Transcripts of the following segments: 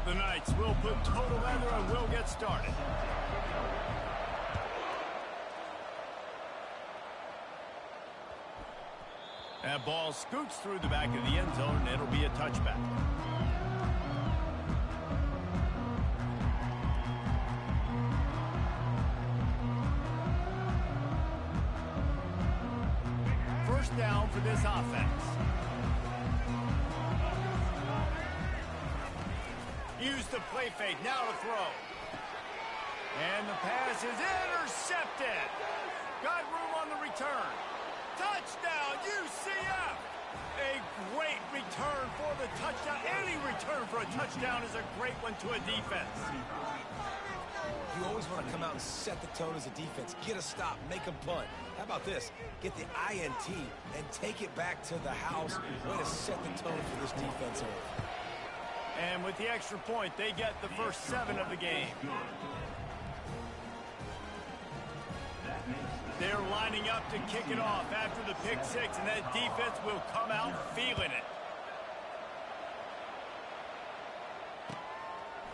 The Knights will put total leather and will get started. That ball scoots through the back of the end zone, and it'll be a touchback. First down for this offense. Use the play fake, now to throw. And the pass is intercepted. Got room on the return. Touchdown, UCF! A great return for the touchdown. Any return for a touchdown is a great one to a defense. You always want to come out and set the tone as a defense. Get a stop, make a punt. How about this? Get the INT and take it back to the house. Way to set the tone for this defense. And with the extra point, they get the first 7 of the game. They're lining up to kick it off after the pick 6, and that defense will come out feeling it.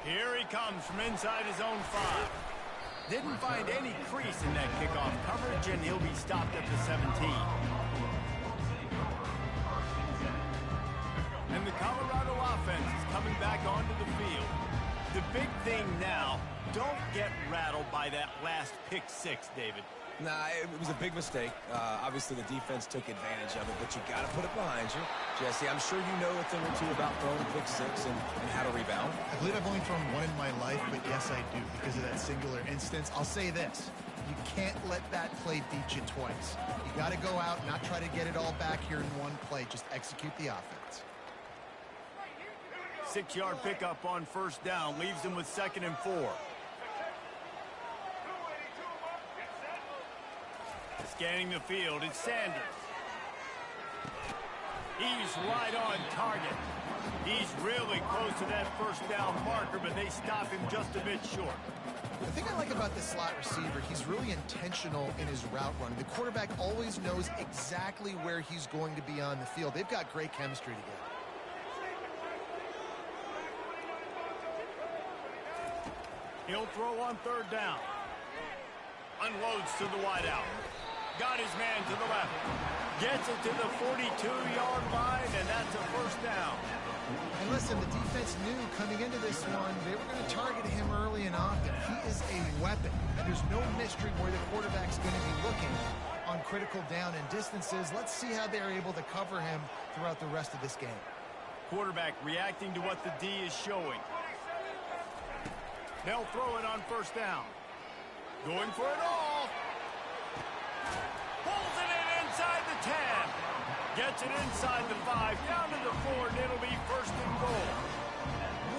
Here he comes from inside his own 5. Didn't find any crease in that kickoff coverage, and he'll be stopped at the 17. And the Colorado offense is coming back onto the field. The big thing now, don't get rattled by that last pick 6, David. Nah, it was a big mistake. Obviously, the defense took advantage of it, but you got to put it behind you. Jesse, I'm sure you know a thing or two about throwing a pick 6 and how to rebound. I believe I've only thrown one in my life, but yes, I do, because of that singular instance. I'll say this. You can't let that play beat you twice. You got to go out, not try to get it all back here in one play. Just execute the offense. 6-yard pickup on first down leaves them with 2nd and 4. Scanning the field, it's Sanders. He's right on target. He's really close to that first down marker, but they stop him just a bit short. The thing I like about this slot receiver, he's really intentional in his route running. The quarterback always knows exactly where he's going to be on the field. They've got great chemistry together. He'll throw on 3rd down. Unloads to the wideout. Got his man to the left. Gets it to the 42-yard line, and that's a first down. And listen, the defense knew coming into this one, they were going to target him early and often. He is a weapon, and there's no mystery where the quarterback's going to be looking on critical down and distances. Let's see how they're able to cover him throughout the rest of this game. Quarterback reacting to what the D is showing. They'll throw it on first down. Going for it all. Pulls it in inside the 10. Gets it inside the 5, down to the 4, and it'll be 1st and goal.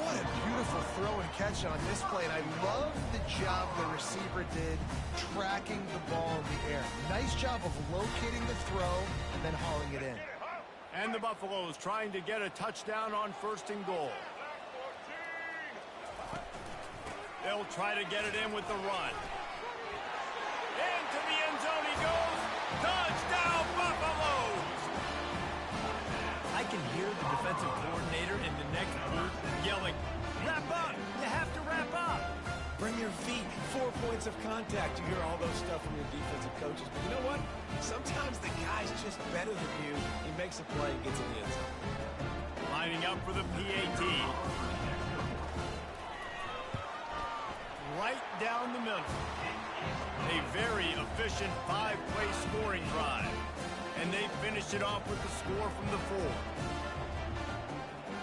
What a beautiful throw and catch on this play, and I love the job the receiver did tracking the ball in the air. Nice job of locating the throw and then hauling it in. And the Buffaloes trying to get a touchdown on 1st and goal. They'll try to get it in with the run. Into the end zone he goes. Touchdown, Buffaloes! I can hear the defensive coordinator in the next booth yelling, "Wrap up! You have to wrap up!" Bring your feet. 4 points of contact. You hear all those stuff from your defensive coaches. But you know what? Sometimes the guy's just better than you. He makes a play and gets in the end zone. Lining up for the PAT. Right down the middle. A very efficient 5-play scoring drive. And they finished it off with the score from the 4.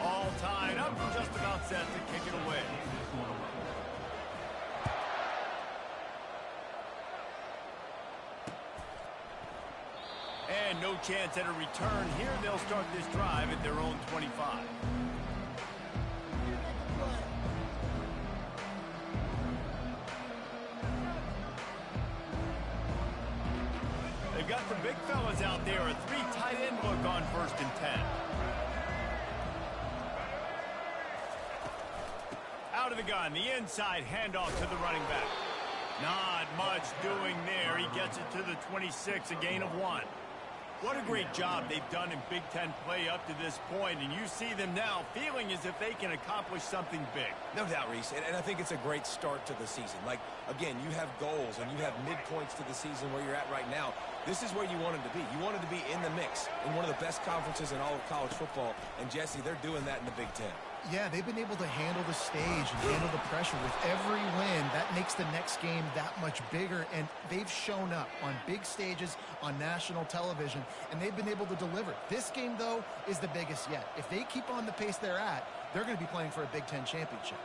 All tied up and just about set to kick it away. And no chance at a return here. They'll start this drive at their own 25. They've got the big fellas out there. A 3 tight end look on 1st and 10. Out of the gun, the inside handoff to the running back. Not much doing there. He gets it to the 26, a gain of 1. What a great job they've done in Big Ten play up to this point, and you see them now feeling as if they can accomplish something big. No doubt, Reese, and I think it's a great start to the season. Like, again, you have goals and you have midpoints to the season where you're at right now. This is where you wanted to be. You wanted to be in the mix in one of the best conferences in all of college football, and Jesse, they're doing that in the Big Ten. Yeah, they've been able to handle the stage and handle the pressure. With every win, that makes the next game that much bigger, and they've shown up on big stages on national television, and they've been able to deliver. This game, though, is the biggest yet. If they keep on the pace they're at, they're going to be playing for a Big Ten championship.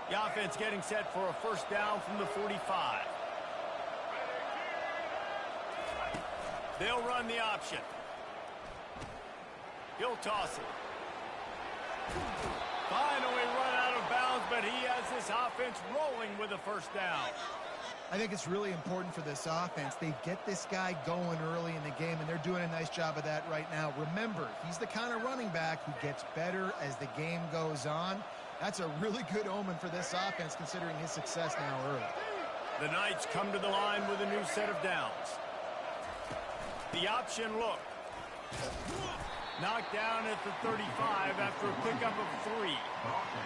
The offense getting set for a first down from the 45. They'll run the option. He'll toss it. Finally run out of bounds, but he has this offense rolling with a first down. I think it's really important for this offense. They get this guy going early in the game, and they're doing a nice job of that right now. Remember, he's the kind of running back who gets better as the game goes on. That's a really good omen for this offense, considering his success now early. The Knights come to the line with a new set of downs. The option look. Knocked down at the 35 after a pickup of 3.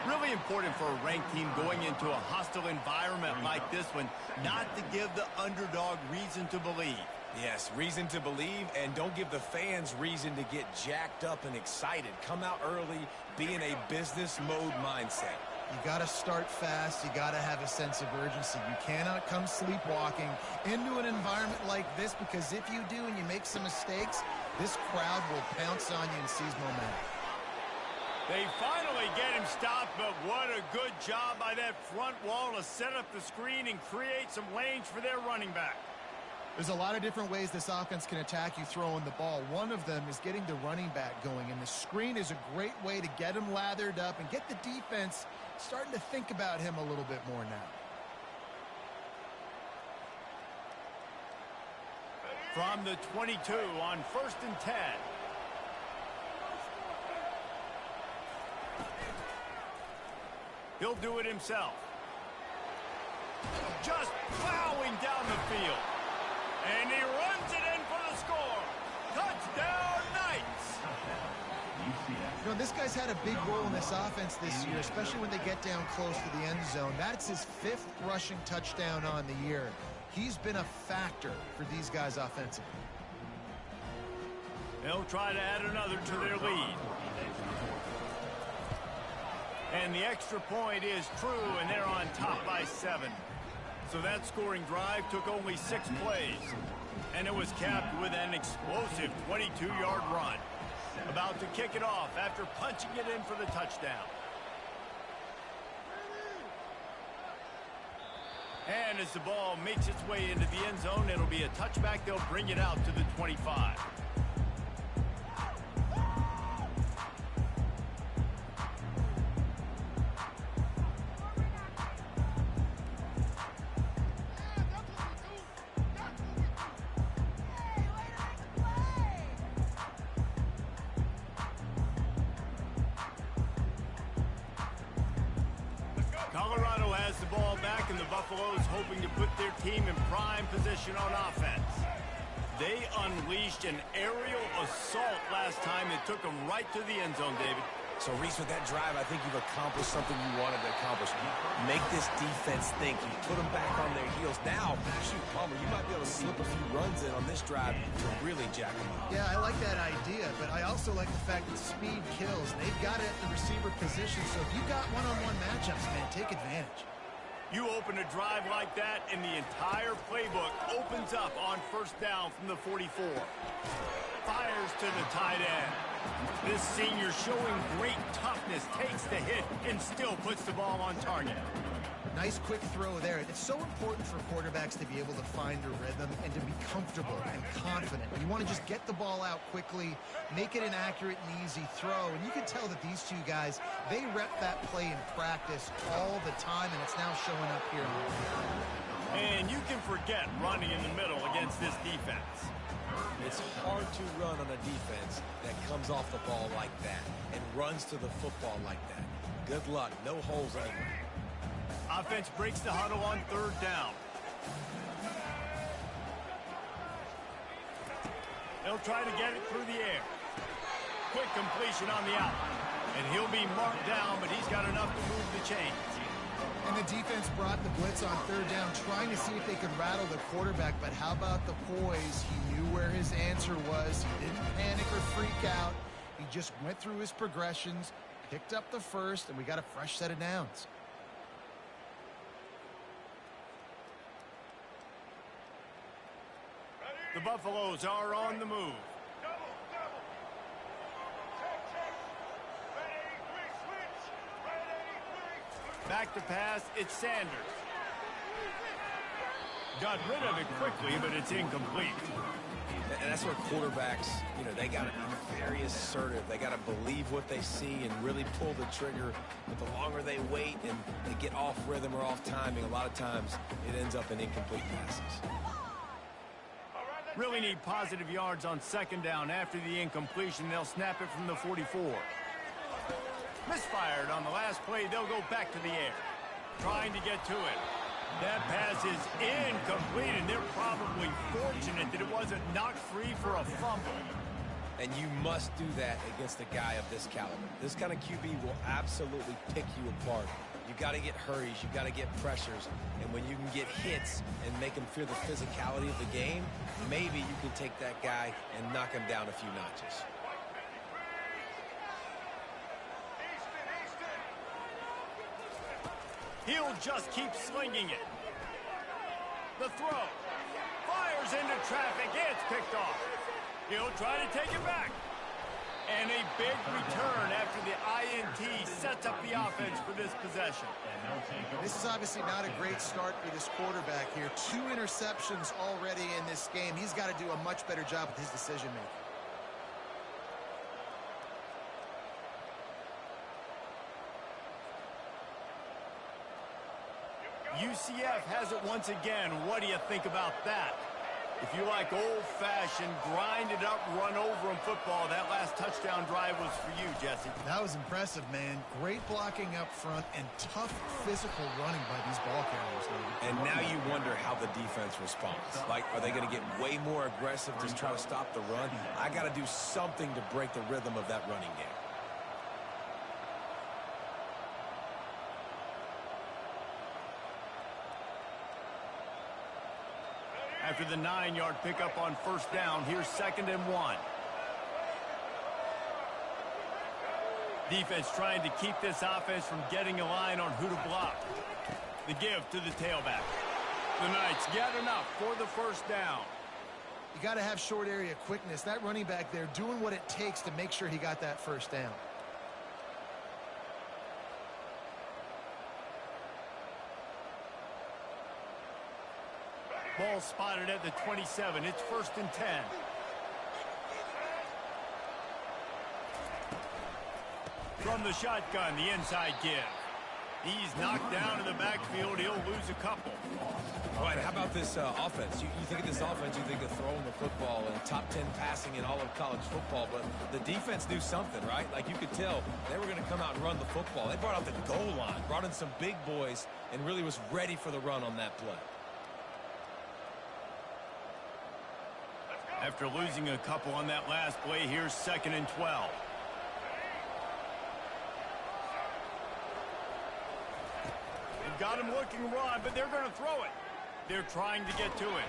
Really important for a ranked team going into a hostile environment like this one, not to give the underdog reason to believe. Yes, reason to believe, and don't give the fans reason to get jacked up and excited. Come out early, be in a business mode mindset. You got to start fast. You got to have a sense of urgency. You cannot come sleepwalking into an environment like this, because if you do and you make some mistakes, this crowd will pounce on you and seize momentum. They finally get him stopped, but what a good job by that front wall to set up the screen and create some lanes for their running back. There's a lot of different ways this offense can attack you throwing the ball. One of them is getting the running back going, and the screen is a great way to get him lathered up and get the defense starting to think about him a little bit more now. From the 22 on 1st and 10. He'll do it himself. Just plowing down the field. And he runs it in for the score. Touchdown, Knights! You know, this guy's had a big role in this offense this year, especially when they get down close to the end zone. That's his 5th rushing touchdown on the year. He's been a factor for these guys offensively. They'll try to add another to their lead. And the extra point is true, and they're on top by 7. So that scoring drive took only 6 plays. And it was capped with an explosive 22-yard run. About to kick it off after punching it in for the touchdown. And as the ball makes its way into the end zone, it'll be a touchback. They'll bring it out to the 25. Colorado has the ball back, and the Buffaloes hoping to put their team in prime position on offense. They unleashed an aerial assault last time that took them right to the end zone, David. So, Reese, with that drive, I think you've accomplished something you wanted to accomplish. Make this defense think. You put them back on their heels. Now, shoot, Palmer, you might be able to slip a few runs in on this drive to really jack them up. Yeah, I like that idea, but I also like the fact that speed kills. They've got it at the receiver position, so if you got one-on-one matchups, man, take advantage. You open a drive like that, and the entire playbook opens up on first down from the 44. Fires to the tight end. This senior showing great toughness, takes the hit, and still puts the ball on target. Nice quick throw there. It's so important for quarterbacks to be able to find a rhythm and to be comfortable and confident. You want to just get the ball out quickly, make it an accurate and easy throw. And you can tell that these two guys, they rep that play in practice all the time, and it's now showing up here on the field. And you can forget running in the middle against this defense. It's hard to run on a defense that comes off the ball like that and runs to the football like that. Good luck. No holes anywhere. Offense breaks the huddle on 3rd down. He'll try to get it through the air. Quick completion on the out. And he'll be marked down, but he's got enough to move the chains. And the defense brought the blitz on third down, trying to see if they could rattle the quarterback. But how about the poise? He knew where his answer was. He didn't panic or freak out. He just went through his progressions, picked up the first, and we got a fresh set of downs. The Buffaloes are on the move. Back to pass, it's Sanders. Got rid of it quickly, but it's incomplete. And that's where quarterbacks, they got to be very assertive. They got to believe what they see and really pull the trigger. But the longer they wait and they get off rhythm or off timing, a lot of times it ends up in incomplete passes. Really need positive yards on second down. After the incompletion, they'll snap it from the 44. Misfired on the last play. They'll go back to the air, trying to get to it. That pass is incomplete, and they're probably fortunate that it wasn't knocked free for a fumble. And you must do that against a guy of this caliber. This kind of QB will absolutely pick you apart. You got to get hurries, you got to get pressures, and when you can get hits and make him feel the physicality of the game, maybe you can take that guy and knock him down a few notches. He'll just keep slinging it. The throw. Fires into traffic. It's picked off. He'll try to take it back. And a big return after the INT sets up the offense for this possession. This is obviously not a great start for this quarterback here. 2 interceptions already in this game. He's got to do a much better job with his decision-making. UCF has it once again. What do you think about that? If you like old-fashioned, grind-it-up, run-over-'em football, that last touchdown drive was for you, Jesse. That was impressive, man. Great blocking up front and tough physical running by these ball carriers, David. And now you wonder how the defense responds. Like, are they going to get way more aggressive to try to stop the run? I got to do something to break the rhythm of that running game. After the 9-yard pickup on first down, here's 2nd and 1. Defense trying to keep this offense from getting a line on who to block. The give to the tailback. The Knights get enough for the first down. You got to have short area quickness. That running back there doing what it takes to make sure he got that first down. Ball spotted at the 27. It's 1st and 10. From the shotgun, the inside give. He's knocked down in the backfield. He'll lose a couple. All right, how about this offense? You think of this offense, you think of throwing the football and top 10 passing in all of college football, but the defense knew something, right? Like you could tell they were going to come out and run the football. They brought out the goal line, brought in some big boys, and really was ready for the run on that play. After losing a couple on that last play, here's 2nd and 12. They've got him looking run, but they're going to throw it. They're trying to get to it.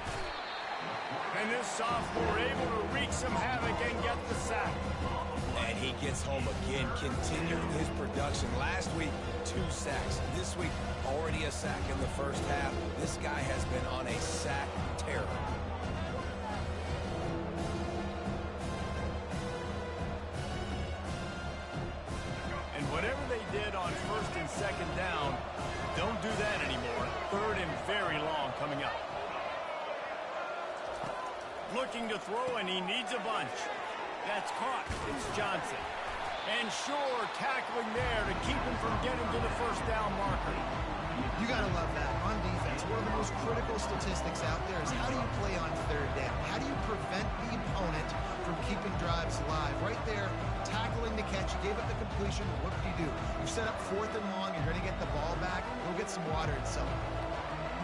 And this sophomore able to wreak some havoc and get the sack. And he gets home again, continuing his production. Last week, 2 sacks. This week, already a sack in the first half. This guy has been on a sack tear. Whatever they did on 1st and 2nd down, don't do that anymore. 3rd and very long coming up. Looking to throw, and he needs a bunch. That's caught. It's Johnson. And sure, tackling there to keep him from getting to the first down marker. You got to love that. On defense, one of the most critical statistics out there is how do you play on 3rd down? How do you prevent the opponent from keeping drives alive? Right there, tackling the catch, you gave up the completion, what do? You set up 4th and long, you're going to get the ball back, go get some water and sell it.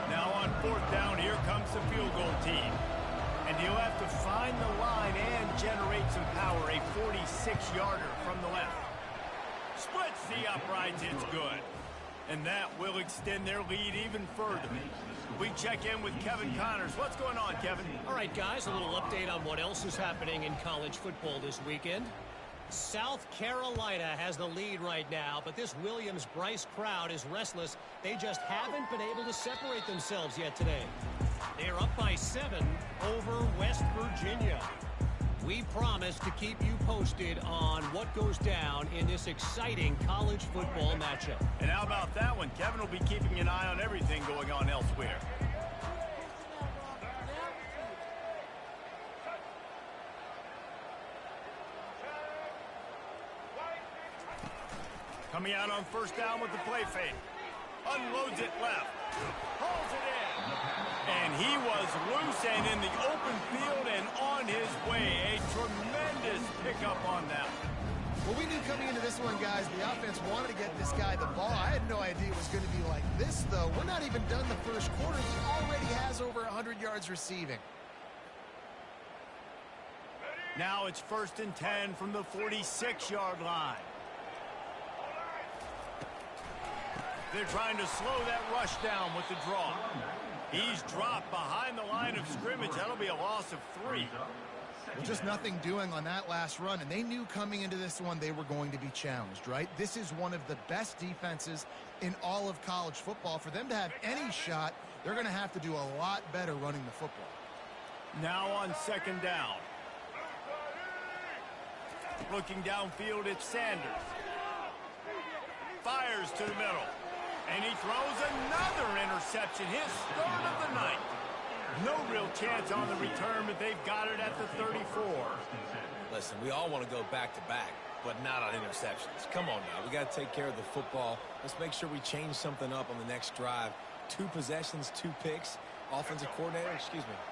Now on 4th down, here comes the field goal team. And he'll have to find the line and generate some power. A 46-yarder from the left. Splits the uprights. It's good. And that will extend their lead even further. We check in with Kevin Connors. What's going on, Kevin? All right, guys, a little update on what else is happening in college football this weekend. South Carolina has the lead right now, but this Williams-Brice crowd is restless. They just haven't been able to separate themselves yet today. They're up by 7 over West Virginia. We promise to keep you posted on what goes down in this exciting college football matchup. And how about that one? Kevin will be keeping an eye on everything going on elsewhere. Coming out on first down with the play fake. Unloads it left. Hauls it in. And he was loose and in the open field and on his way. A tremendous pickup on that. Well, we knew coming into this one, guys, the offense wanted to get this guy the ball. I had no idea it was going to be like this, though. We're not even done the first quarter. He already has over 100 yards receiving. Now it's 1st and 10 from the 46-yard line. They're trying to slow that rush down with the draw. He's dropped behind the line of scrimmage. That'll be a loss of 3. Well, just nothing doing on that last run, and they knew coming into this one they were going to be challenged, right? This is one of the best defenses in all of college football. For them to have any shot, they're going to have to do a lot better running the football. Now on 2nd down. Looking downfield, it's Sanders. Fires to the middle. And he throws another interception, his 3rd of the night. No real chance on the return, but they've got it at the 34. Listen, we all want to go back-to-back, but not on interceptions. Come on now, we got to take care of the football. Let's make sure we change something up on the next drive. 2 possessions, 2 picks. Offensive coordinator,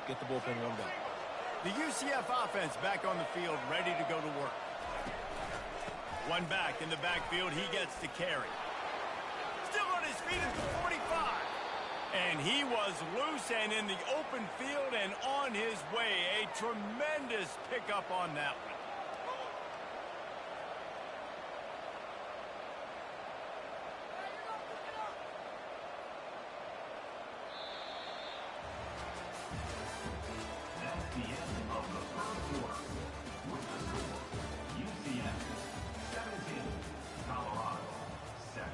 get the bullpen warmed up. The UCF offense back on the field, ready to go to work. One back in the backfield, he gets to carry. Still on his feet at the 45. And he was loose and in the open field and on his way. A tremendous pickup on that one. That's the end of the first quarter. With the score, UCF 17, Colorado 7.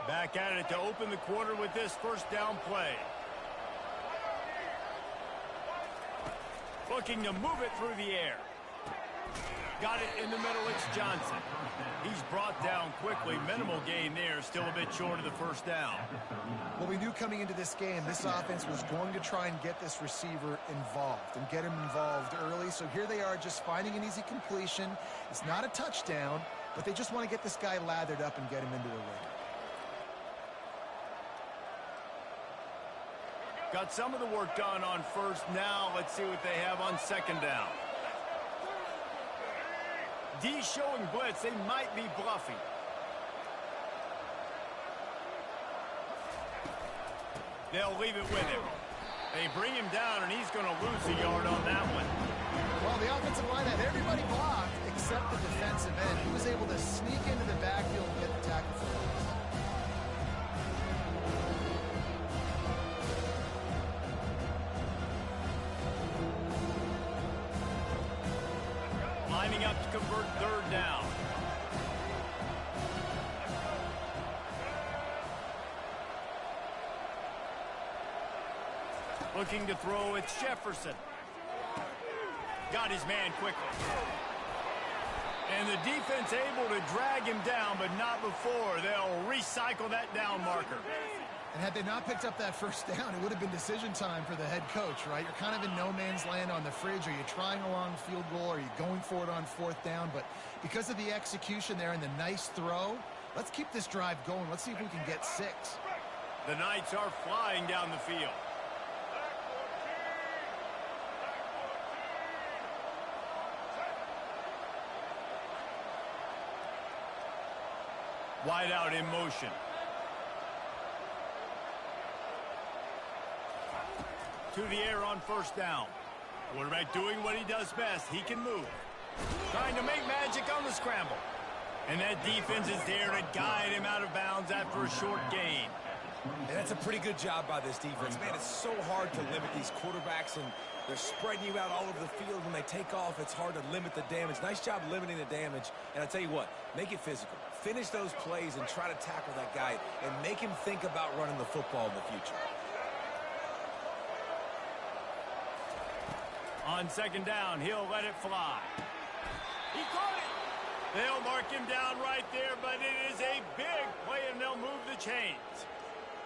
Back at it to open the quarter with this 1st down play. Looking to move it through the air. Got it in the middle, it's Johnson. He's brought down quickly. Minimal gain there, still a bit short of the 1st down. Well, we knew coming into this game, this offense was going to try and get this receiver involved and get him involved early. So here they are just finding an easy completion. It's not a touchdown, but they just want to get this guy lathered up and get him into a rhythm. Got some of the work done on 1st. Now let's see what they have on 2nd down. D showing blitz. They might be bluffing. They'll leave it with him. They bring him down, and he's going to lose a yard on that one. Well, the offensive line had everybody blocked except the defensive end. He was able to sneak into the backfield and get the tackle for him. Lining up to convert 3rd down. Looking to throw, it's Jefferson. Got his man quickly. And the defense able to drag him down, but not before. They'll recycle that down marker. And had they not picked up that 1st down, it would have been decision time for the head coach, right? You're kind of in no man's land on the fridge. Are you trying a long field goal? Are you going for it on 4th down? But because of the execution there and the nice throw, Let's keep this drive going. Let's see if we can get 6. The Knights are flying down the field. Wide out in motion. To the air on first down. Quarterback doing what he does best. He can move. Trying to make magic on the scramble. And that defense is there to guide him out of bounds after a short gain. And that's a pretty good job by this defense. Man, it's so hard to limit these quarterbacks, and they're spreading you out all over the field. When they take off, it's hard to limit the damage. Nice job limiting the damage. And I tell you what, make it physical. Finish those plays and try to tackle that guy and make him think about running the football in the future. On second down, he'll let it fly. He caught it. They'll mark him down right there, but it is a big play, and they'll move the chains.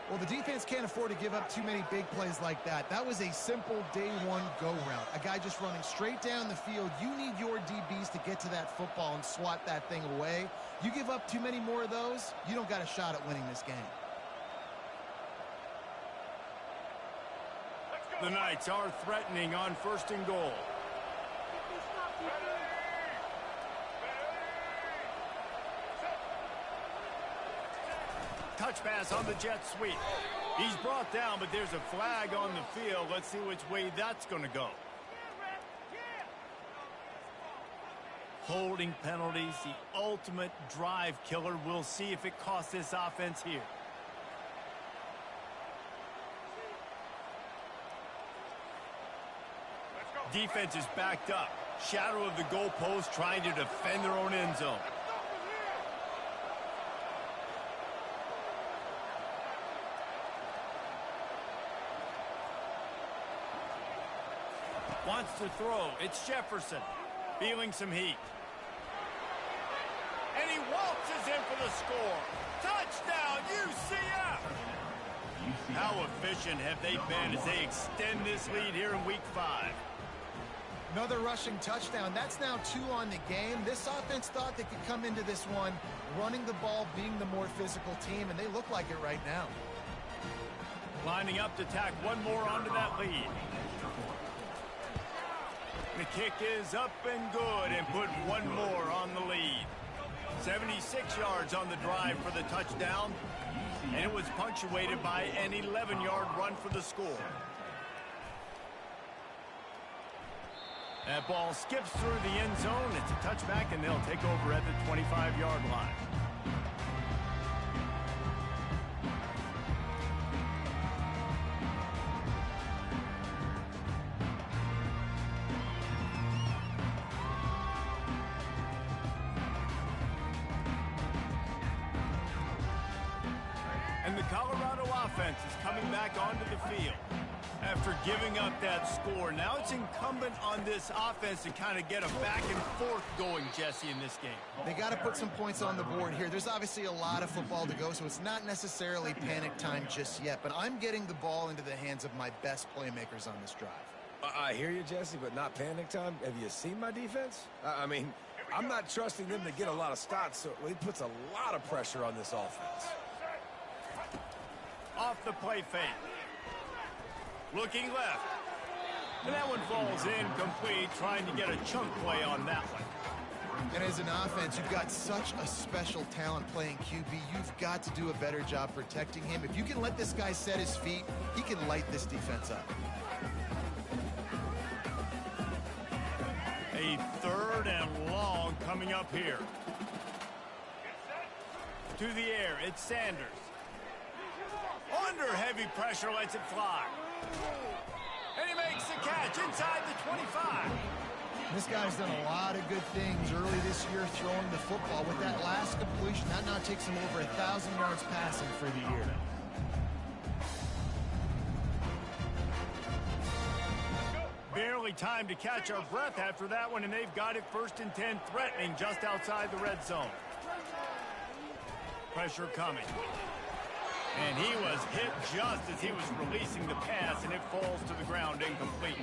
Well, the defense can't afford to give up too many big plays like that. That was a simple day one go route. A guy just running straight down the field. You need your DBs to get to that football and swat that thing away. You give up too many more of those, you don't got a shot at winning this game. The Knights are threatening on first and goal. Touch pass on the jet sweep. He's brought down, but there's a flag on the field. Let's see which way that's going to go. Holding penalties, the ultimate drive killer. We'll see if it costs this offense here. Defense is backed up. Shadow of the goalpost, trying to defend their own end zone. Wants to throw. It's Jefferson. Feeling some heat. And he waltzes in for the score. Touchdown, UCF! How efficient have they been as they extend this lead here in Week 5? Another rushing touchdown. That's now 2 on the game. This offense thought they could come into this one running the ball, being the more physical team, and they look like it right now. Lining up to tack one more onto that lead. The kick is up and good, and put one more on the lead. 76 yards on the drive for the touchdown, and it was punctuated by an 11-yard run for the score. That ball skips through the end zone. It's a touchback, and they'll take over at the 25-yard line. And the Colorado offense is coming back onto the field. After giving up that score, now it's incumbent on this offense to kind of get a back and forth going, Jesse, in this game. They got to put some points on the board here. There's obviously a lot of football to go, so it's not necessarily panic time just yet. But I'm getting the ball into the hands of my best playmakers on this drive. I hear you, Jesse, but not panic time. Have you seen my defense? I mean, I'm not trusting them to get a lot of stops, so it puts a lot of pressure on this offense. Off the play fake. Looking left. And that one falls incomplete, trying to get a chunk play on that one. And as an offense, you've got such a special talent playing QB. You've got to do a better job protecting him. If you can let this guy set his feet, he can light this defense up. A 3rd and long coming up here. To the air, it's Sanders. Under heavy pressure, lets it fly. And he makes the catch inside the 25. This guy's done a lot of good things early this year throwing the football. With that last completion, that now takes him over 1,000 yards passing for the year. Barely time to catch our breath after that one, and they've got it 1st and 10, threatening just outside the red zone. Pressure coming. And he was hit just as he was releasing the pass, and it falls to the ground incomplete.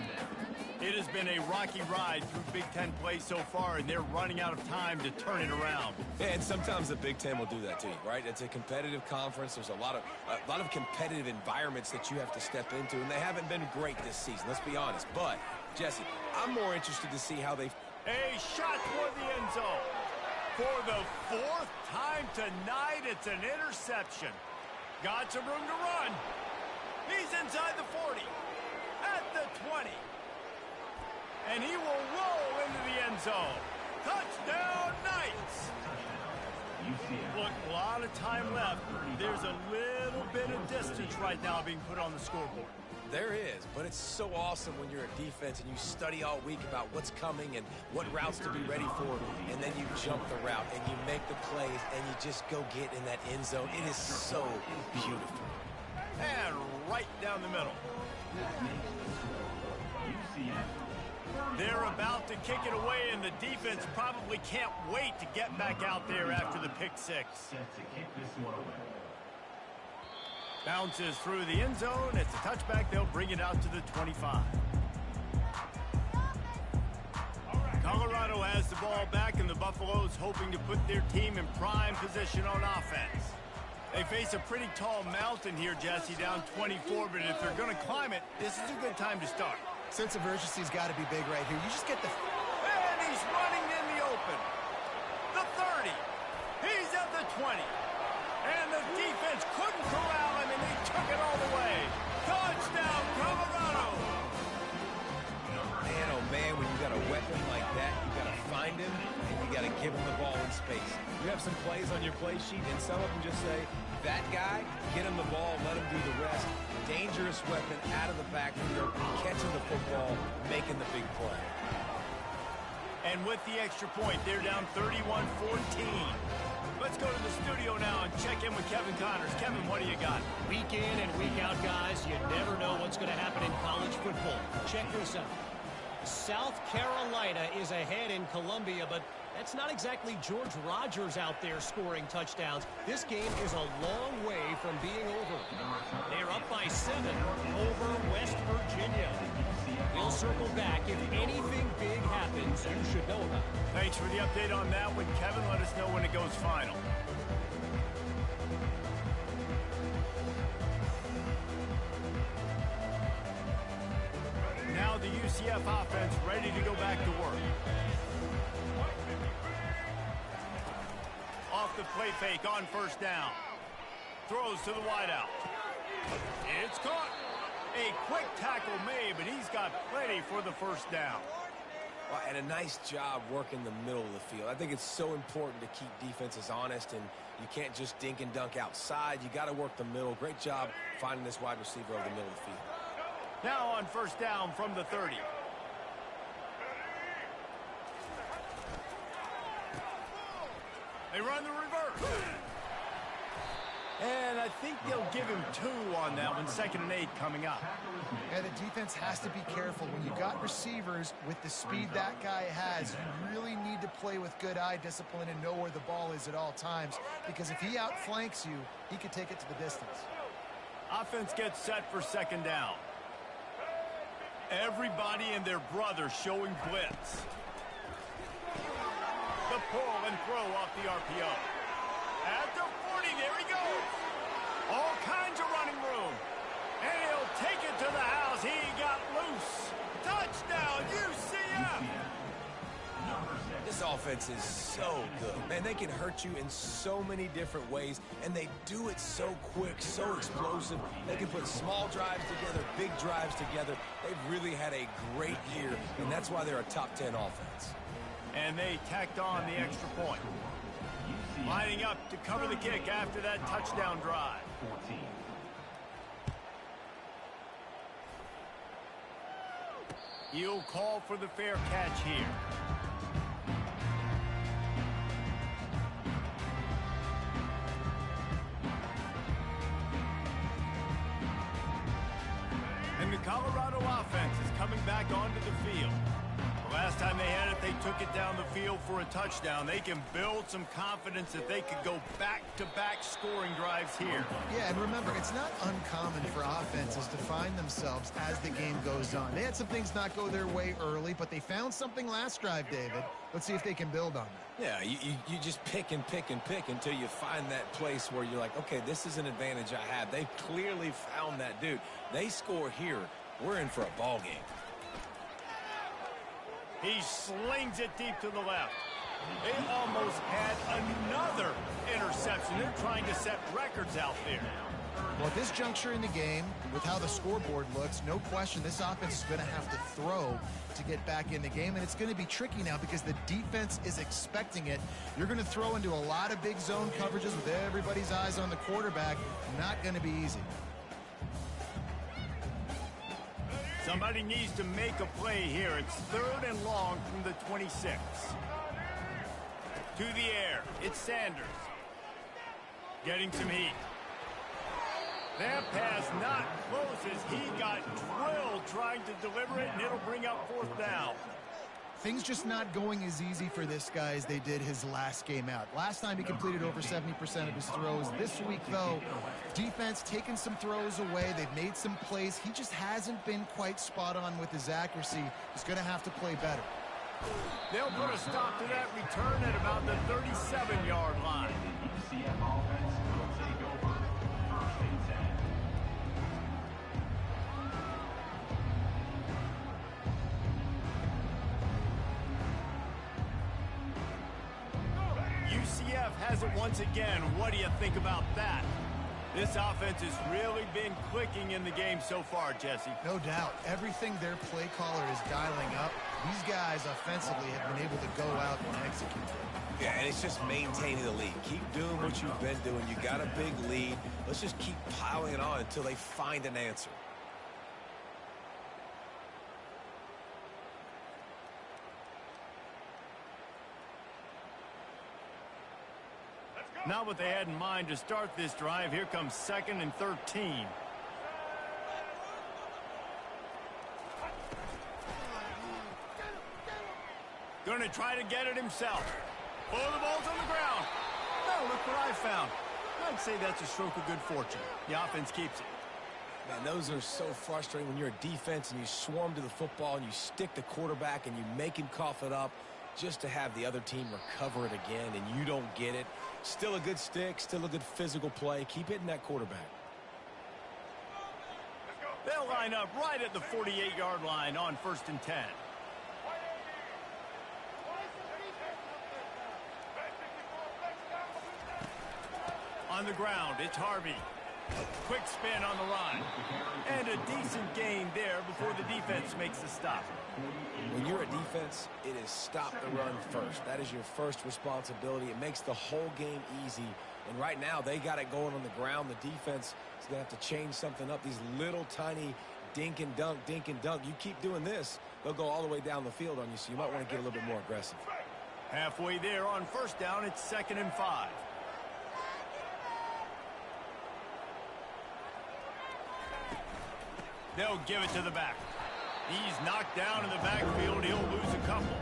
It has been a rocky ride through Big Ten play so far, and they're running out of time to turn it around. Yeah, and sometimes the Big Ten will do that to you, right? It's a competitive conference. There's a lot of competitive environments that you have to step into, and they haven't been great this season, let's be honest. But, Jesse, I'm more interested to see how they... A shot toward the end zone. For the fourth time tonight, it's an interception. Got some room to run. He's inside the 40. At the 20. And he will roll into the end zone. Touchdown, Knights! Look, a lot of time left. There's a little bit of distance right now being put on the scoreboard. There is, but it's so awesome when you're a defense and you study all week about what's coming and what routes to be ready for, and then you jump the route and you make the plays and you just go get in that end zone. It is so beautiful. And right down the middle. They're about to kick it away, and the defense probably can't wait to get back out there after the pick six. Bounces through the end zone. It's a touchback. They'll bring it out to the 25. Colorado has the ball back, and the Buffaloes hoping to put their team in prime position on offense. They face a pretty tall mountain here, Jesse, down 24, but if they're going to climb it, this is a good time to start. Sense of urgency's got to be big right here. You just get the... And he's running in the open. The 30. He's at the 20. And the defense couldn't corral him, and they took it all the way. Touchdown, Colorado! Man, oh man, when you got a weapon like that, you got to find him, and you got to give him the ball in space. You have some plays on your play sheet, and some of them just say, that guy, get him the ball, let him do the rest. Dangerous weapon out of the backfield, catching the football, making the big play. And with the extra point, they're down 31-14. Let's go to the studio now and check in with Kevin Connors. Kevin, what do you got? Week in and week out, guys, you never know what's going to happen in college football. Check this out. South Carolina is ahead in Columbia, but that's not exactly George Rogers out there scoring touchdowns. This game is a long way from being over. They're up by 7 over West Virginia. We'll circle back. If anything big happens, you should know about it. Thanks for the update on that one, Kevin. Let us know when it goes final. Now the UCF offense ready to go back to work. Off the play fake on first down. Throws to the wideout. It's caught. A quick tackle made, but he's got plenty for the first down. Well, and a nice job working the middle of the field. I think it's so important to keep defenses honest, and you can't just dink and dunk outside. You got to work the middle. Great job finding this wide receiver over the middle of the field. Now on first down from the 30. They run the reverse. And I think they'll give him 2 on that one. 2nd and 8 coming up. Yeah, the defense has to be careful. When you got receivers with the speed that guy has, you really need to play with good eye discipline and know where the ball is at all times. Because if he outflanks you, he could take it to the distance. Offense gets set for 2nd down. Everybody and their brother showing blitz. The pull and throw off the RPO. At the 40, there he goes. All kinds of running room. And he'll take it to the house. He got loose. Touchdown, UCF. This offense is so good. Man, they can hurt you in so many different ways, and they do it so quick, so explosive. They can put small drives together, big drives together. They've really had a great year, and that's why they're a top 10 offense. And they tacked on the extra point. Lining up to cover the kick after that touchdown drive. He'll call for the fair catch here. And the Colorado offense is coming back onto the field. Last time they had it, they took it down the field for a touchdown. They can build some confidence that they could go back-to-back scoring drives here. Yeah, and remember, it's not uncommon for offenses to find themselves as the game goes on. They had some things not go their way early, but they found something last drive, David. Let's see if they can build on that. Yeah, you just pick and pick and pick until you find that place where you're like, okay, this is an advantage I have. They clearly found that dude. They score here, we're in for a ball game. He slings it deep to the left. They almost had another interception. They're trying to set records out there. Well, at this juncture in the game, with how the scoreboard looks, no question this offense is going to have to throw to get back in the game, and it's going to be tricky now because the defense is expecting it. You're going to throw into a lot of big zone coverages with everybody's eyes on the quarterback. Not going to be easy. Somebody needs to make a play here. It's 3rd and long from the 26. To the air, it's Sanders. Getting some heat. That pass not close as he got drilled trying to deliver it, and it'll bring up 4th down. Things just not going as easy for this guy as they did his last game out. Last time he completed over 70% of his throws. This week, though, defense taking some throws away. They've made some plays. He just hasn't been quite spot on with his accuracy. He's going to have to play better. They'll put a stop to that return at about the 37-yard line. UCF offense will take over 1st and 10. UCF has it once again. What do you think about that? This offense has really been clicking in the game so far, Jesse. No doubt. Everything their play caller is dialing up, these guys offensively have been able to go out and execute. Yeah, and it's just maintaining the lead. Keep doing what you've been doing. You got a big lead. Let's just keep piling it on until they find an answer. Not what they had in mind to start this drive. Here comes 2nd and 13. Going to try to get it himself. Oh, the ball's on the ground. Oh, look what I found. I'd say that's a stroke of good fortune. The offense keeps it. Man, those are so frustrating when you're a defense and you swarm to the football and you stick the quarterback and you make him cough it up just to have the other team recover it again and you don't get it. Still a good stick, still a good physical play. Keep hitting that quarterback. They'll line up right at the 48-yard line on 1st and 10. On the ground, it's Harvey. Quick spin on the run. And a decent gain there before the defense makes the stop. When you're a defense, it is stop the run first. That is your first responsibility. It makes the whole game easy. And right now, they got it going on the ground. The defense is going to have to change something up. These little tiny dink and dunk, dink and dunk. You keep doing this, they'll go all the way down the field on you, so you might want to get a little bit more aggressive. Halfway there on 1st down, it's 2nd and 5. They'll give it to the back. He's knocked down in the backfield. He'll lose a couple.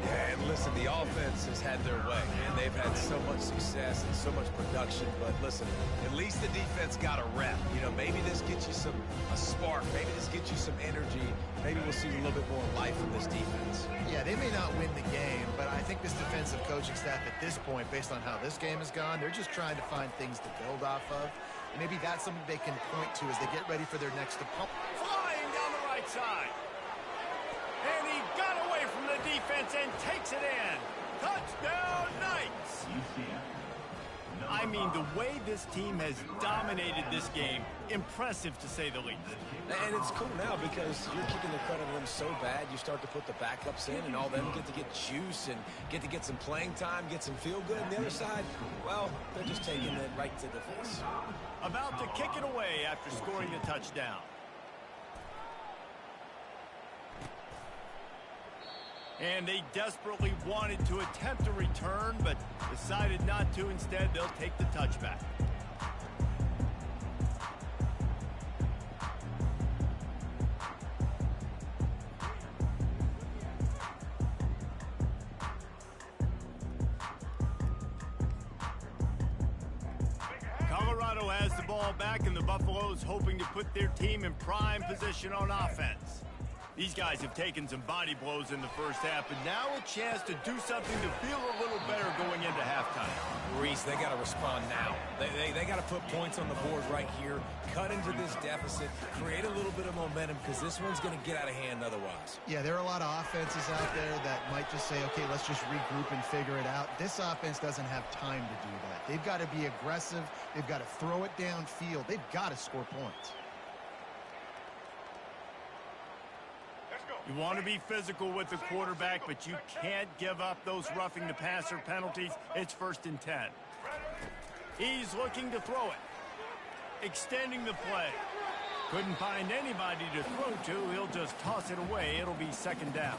Yeah, and listen, the offense has had their way, and they've had so much success and so much production. But listen, at least the defense got a rep. You know, maybe this gets you a spark. Maybe this gets you some energy. Maybe we'll see a little bit more life from this defense. Yeah, they may not win the game, but I think this defensive coaching staff at this point, based on how this game has gone, they're just trying to find things to build off of. Maybe that's something they can point to as they get ready for their next opponent. Flying down the right side. And he got away from the defense and takes it in. Touchdown, Knights! I mean, the way this team has dominated this game, impressive to say the least. And it's cool now because you're kicking the credit to them so bad, you start to put the backups in, and all them get to get juice and get some playing time, get some feel good. And the other side, well, they're just taking it right to the face. About to kick it away after scoring the touchdown. And they desperately wanted to attempt a return, but decided not to. Instead, they'll take the touchback. Colorado has the ball back, and the Buffaloes hoping to put their team in prime position on offense. These guys have taken some body blows in the first half, and now a chance to do something to feel a little better going into halftime. Reese, they got to respond now. They got to put points on the board right here, cut into this deficit, create a little bit of momentum, because this one's going to get out of hand otherwise. Yeah, there are a lot of offenses out there that might just say, okay, let's just regroup and figure it out. This offense doesn't have time to do that. They've got to be aggressive. They've got to throw it downfield. They've got to score points. You want to be physical with the quarterback, but you can't give up those roughing the passer penalties. It's 1st and 10. He's looking to throw it. Extending the play. Couldn't find anybody to throw to. He'll just toss it away. It'll be 2nd down.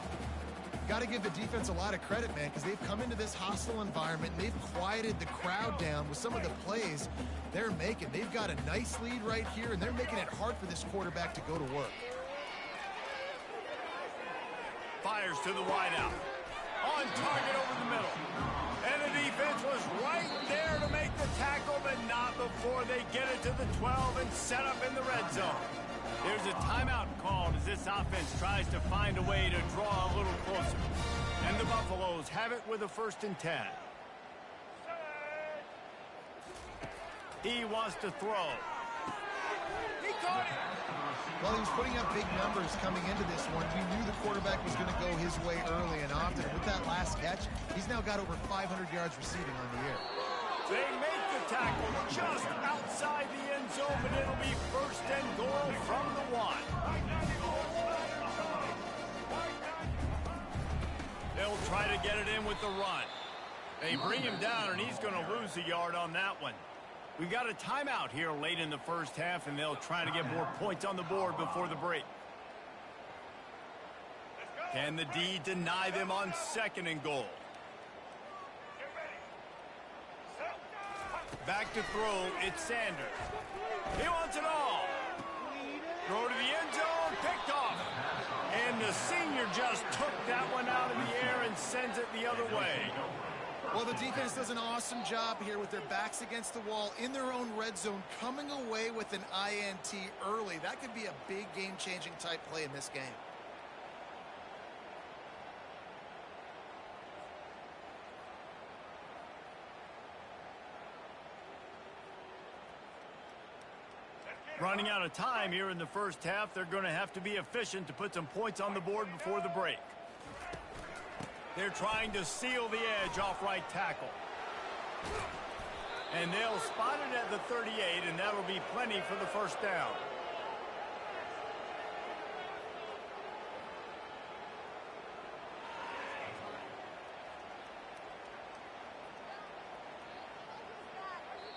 Got to give the defense a lot of credit, man, because they've come into this hostile environment and they've quieted the crowd down with some of the plays they're making. They've got a nice lead right here, and they're making it hard for this quarterback to go to work. Fires to the wideout. On target over the middle. And the defense was right there to make the tackle, but not before they get it to the 12 and set up in the red zone. There's a timeout called as this offense tries to find a way to draw a little closer. And the Buffaloes have it with a 1st and 10. He wants to throw. He caught it. Well, he was putting up big numbers coming into this one. We knew the quarterback was going to go his way early and often. With that last catch, he's now got over 500 yards receiving on the year. They make the tackle just outside the end zone, but it'll be 1st and goal from the 1. They'll try to get it in with the run. They bring him down, and he's going to lose a yard on that one. We've got a timeout here late in the first half, and they'll try to get more points on the board before the break. Can the D deny them on 2nd and goal? Back to throw, it's Sanders. He wants it all. Throw to the end zone, picked off. And the senior just took that one out of the air and sends it the other way. Well, the defense does an awesome job here with their backs against the wall in their own red zone, coming away with an INT early. That could be a big game-changing type play in this game. Running out of time here in the first half. They're going to have to be efficient to put some points on the board before the break. They're trying to seal the edge off right tackle. And they'll spot it at the 38, and that'll be plenty for the 1st down.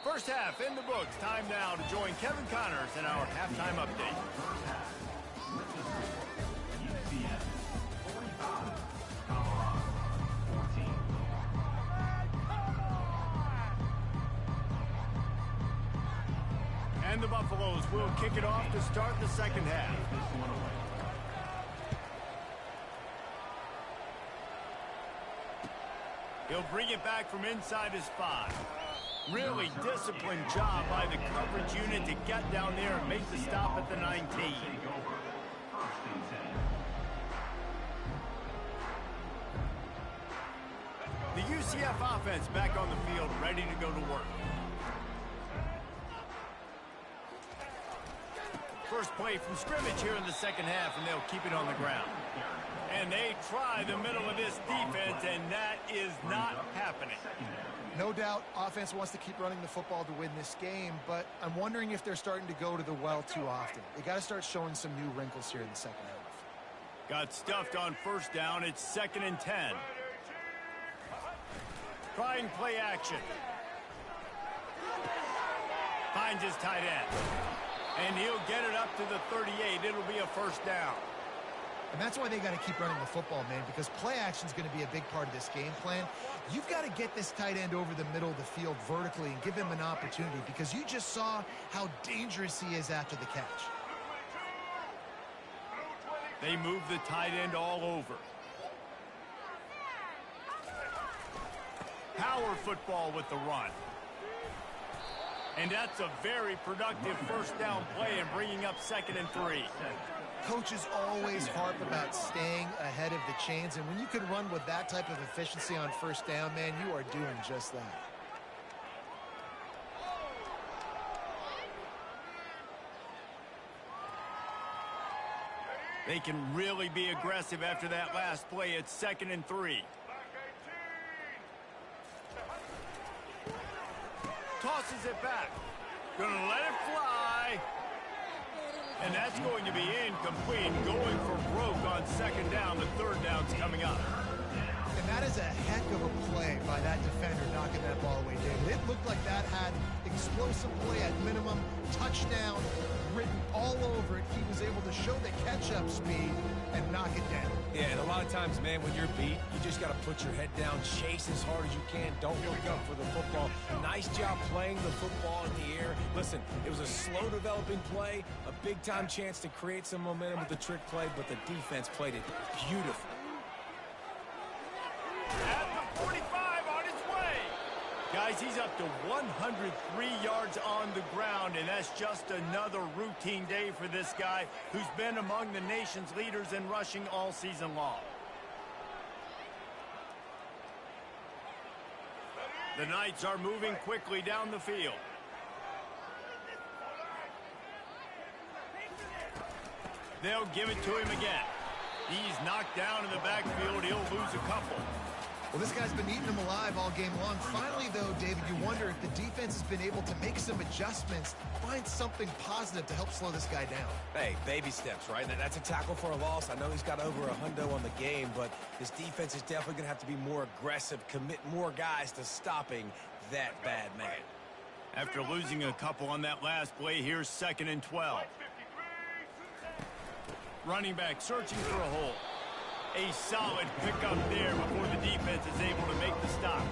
First half in the books. Time now to join Kevin Connors in our halftime update. UCF 45, Colorado 14. And the Buffaloes will kick it off to start the second half. He'll bring it back from inside his 5. Really disciplined job by the coverage unit to get down there and make the stop at the 19. The UCF offense back on the field, ready to go to work. First play from scrimmage here in the second half, and they'll keep it on the ground. And they try the middle of this defense, and that is not happening. No doubt, offense wants to keep running the football to win this game, but I'm wondering if they're starting to go to the well too often. They got to start showing some new wrinkles here in the second half. Got stuffed on 1st down. It's 2nd and 10. Trying play action. Finds his tight end. And he'll get it up to the 38. It'll be a 1st down. And that's why they got to keep running the football, man, because play action is going to be a big part of this game plan. You've got to get this tight end over the middle of the field vertically and give him an opportunity, because you just saw how dangerous he is after the catch. They move the tight end all over. Power football with the run. And that's a very productive first down play and bringing up 2nd and 3. Coaches always harp about staying ahead of the chains, and when you can run with that type of efficiency on first down, man, you are doing just that. They can really be aggressive after that last play. It's 2nd and 3. Tosses it back. Gonna let it fly. And that's going to be incomplete. Going for broke on 2nd down. The 3rd down's coming up. And that is a heck of a play by that defender knocking that ball away, David. It looked like that had explosive play at minimum, touchdown written all over it. He was able to show the catch-up speed and knock it down. Yeah, and a lot of times, man, when you're beat, you just got to put your head down, chase as hard as you can. Don't look up for the football. Nice job playing the football in the air. Listen, it was a slow developing play, a big-time chance to create some momentum with the trick play, but the defense played it beautifully. At the 45 on his way. Guys, he's up to 103 yards on the ground, and that's just another routine day for this guy who's been among the nation's leaders in rushing all season long. The Knights are moving quickly down the field. They'll give it to him again. He's knocked down in the backfield. He'll lose a couple. Well, this guy's been eating them alive all game long. Finally, though, David, you wonder if the defense has been able to make some adjustments, find something positive to help slow this guy down. Hey, baby steps, right? That's a tackle for a loss. I know he's got over a hundo on the game, but this defense is definitely going to have to be more aggressive, commit more guys to stopping that bad man. After losing a couple on that last play, here's 2nd and 12. Running back searching for a hole. A solid pickup there before the defense is able to make the stop.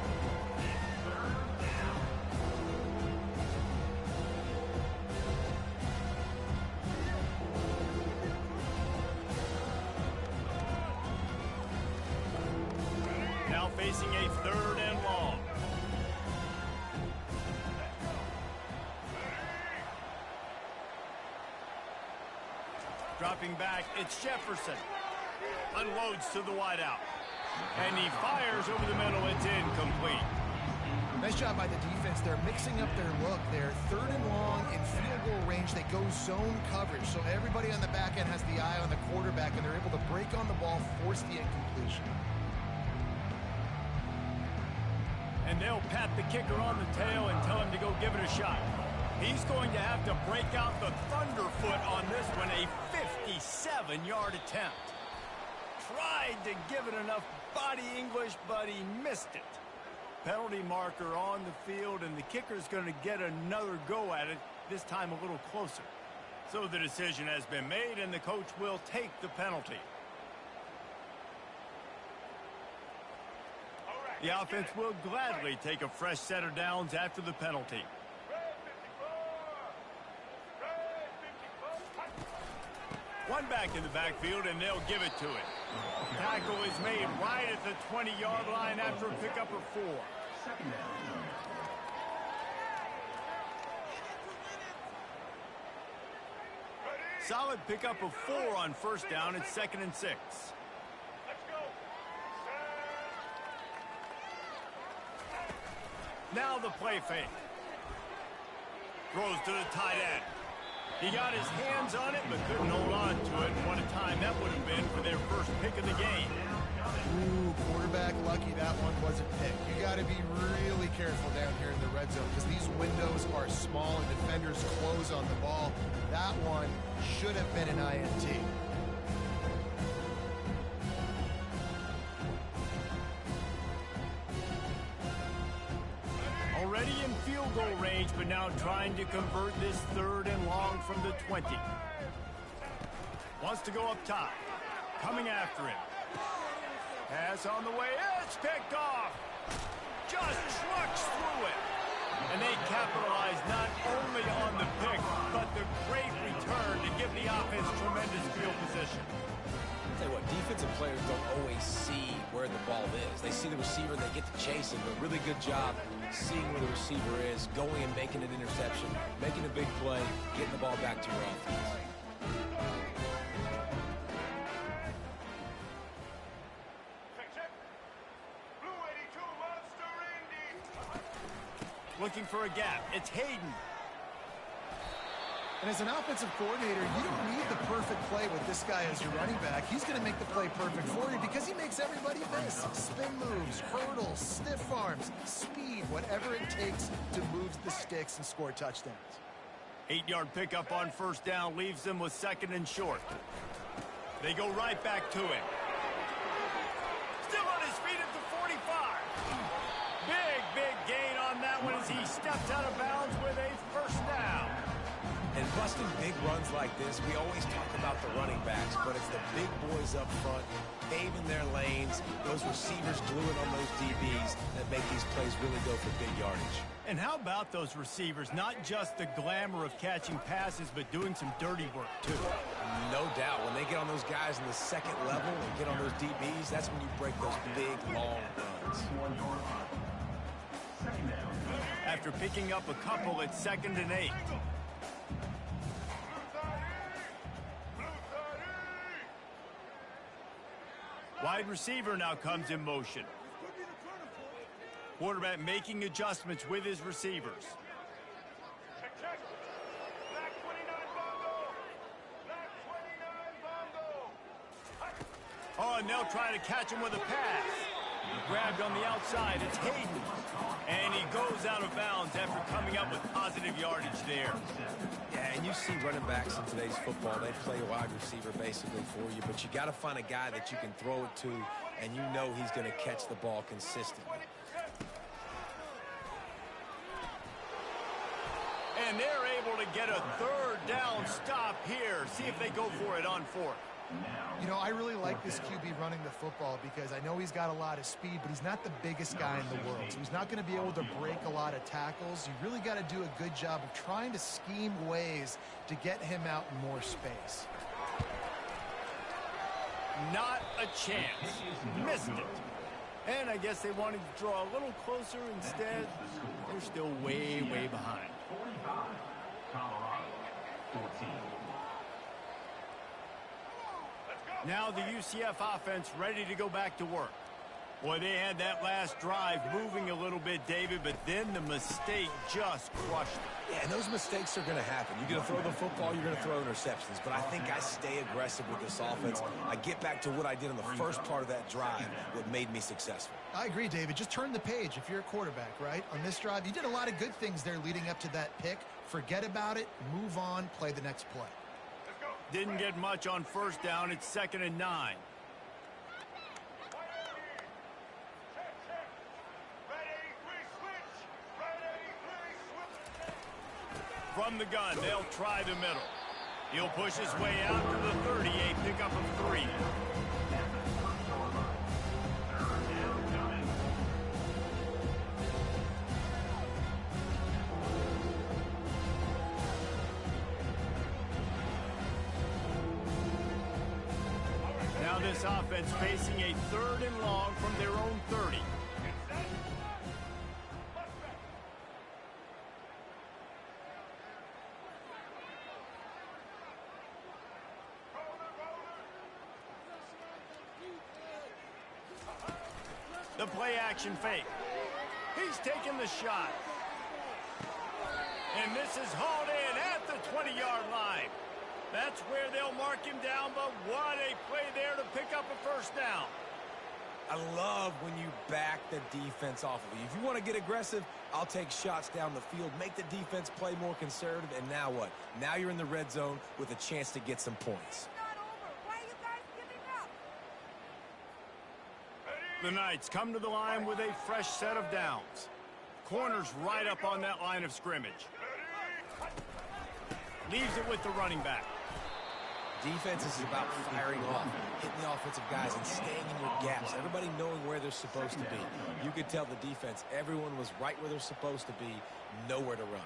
Now facing a 3rd and long. Dropping back, it's Jefferson. Unloads to the wideout. And he fires over the middle. It's incomplete. Nice job by the defense. They're mixing up their look. They're 3rd and long in field goal range. They go zone coverage. So everybody on the back end has the eye on the quarterback, and they're able to break on the ball, force the incompletion. And they'll pat the kicker on the tail and tell him to go give it a shot. He's going to have to break out the thunderfoot on this one, a 57-yard attempt. Tried to give it enough body English, but he missed it. Penalty marker on the field, and the kicker's going to get another go at it, this time a little closer. So the decision has been made, and the coach will take the penalty. The offense will gladly take a fresh set of downs after the penalty. One back in the backfield, and they'll give it to it. Tackle is made right at the 20-yard line after a pickup of 4. Solid pickup of 4 on first down. It's 2nd and 6. Now the play fake. Throws to the tight end. He got his hands on it, but couldn't hold on to it. And what a time that would have been for their first pick of the game. Ooh, quarterback lucky that one wasn't picked. You got to be really careful down here in the red zone because these windows are small and defenders close on the ball. That one should have been an INT. Already in field goal range, but now trying to convert this 3rd and long from the 20. Wants to go up top. Coming after him. Pass on the way. It's picked off. Just trucks through it. And they capitalize not only on the pick, but the great return to give the offense tremendous field position. Tell you what, defensive players don't always see where the ball is. They see the receiver, they get to chase him. But a really good job seeing where the receiver is, going and making an interception, making a big play, getting the ball back to your offense. Looking for a gap. It's Hayden. And as an offensive coordinator, you don't need the perfect play with this guy as your running back. He's going to make the play perfect for you because he makes everybody miss. Spin moves, hurdles, stiff arms, speed, whatever it takes to move the sticks and score touchdowns. 8-yard pickup on first down leaves them with 2nd and short. They go right back to him. Still on his feet at the 45. Big gain on that one as he steps out of bounds with a first down. And busting big runs like this, we always talk about the running backs, but it's the big boys up front, paving their lanes, those receivers gluing on those DBs that make these plays really go for big yardage. And how about those receivers? Not just the glamour of catching passes, but doing some dirty work, too. No doubt. When they get on those guys in the second level and get on those DBs, that's when you break those big, long runs. After picking up a couple, it's 2nd and 8. Wide receiver now comes in motion. Quarterback making adjustments with his receivers. Oh, and they'll try to catch him with a pass. Grabbed on the outside, it's Hayden. And he goes out of bounds after coming up with positive yardage there. Yeah, and you see running backs in today's football, they play wide receiver basically for you, but you got to find a guy that you can throw it to, and you know he's going to catch the ball consistently. And they're able to get a 3rd down stop here. See if they go for it on 4th. You know, I really like this QB running the football because I know he's got a lot of speed, but he's not the biggest guy in the world. So he's not going to be able to break a lot of tackles. You really got to do a good job of trying to scheme ways to get him out in more space. Not a chance. Missed it. And I guess they wanted to draw a little closer. Instead, they're still way behind. 45, Colorado, 14. Now the UCF offense ready to go back to work. Boy, they had that last drive moving a little bit, David, but then the mistake just crushed it. Yeah, and those mistakes are going to happen. You're going to throw the football, you're going to throw interceptions. But I think I stay aggressive with this offense. I get back to what I did in the first part of that drive, what made me successful. I agree, David. Just turn the page if you're a quarterback, right? On this drive, you did a lot of good things there leading up to that pick. Forget about it, move on, play the next play. Didn't get much on first down. It's 2nd and 9. From the gun, they'll try the middle. He'll push his way out to the 30, a pickup of 3. Now this offense facing a 3rd and long from their own 30. The play action fake. He's taking the shot. And this is hauled in at the 20-yard line. That's where they'll mark him down, but what a play there to pick up a first down. I love when you back the defense off of you. If you want to get aggressive, I'll take shots down the field, make the defense play more conservative, and now what? Now you're in the red zone with a chance to get some points. The Knights come to the line with a fresh set of downs. Corners right up on that line of scrimmage. Leaves it with the running back. Defense is about firing off, hitting the offensive guys, and staying in your gaps. Everybody knowing where they're supposed to be. You could tell the defense, everyone was right where they're supposed to be, nowhere to run.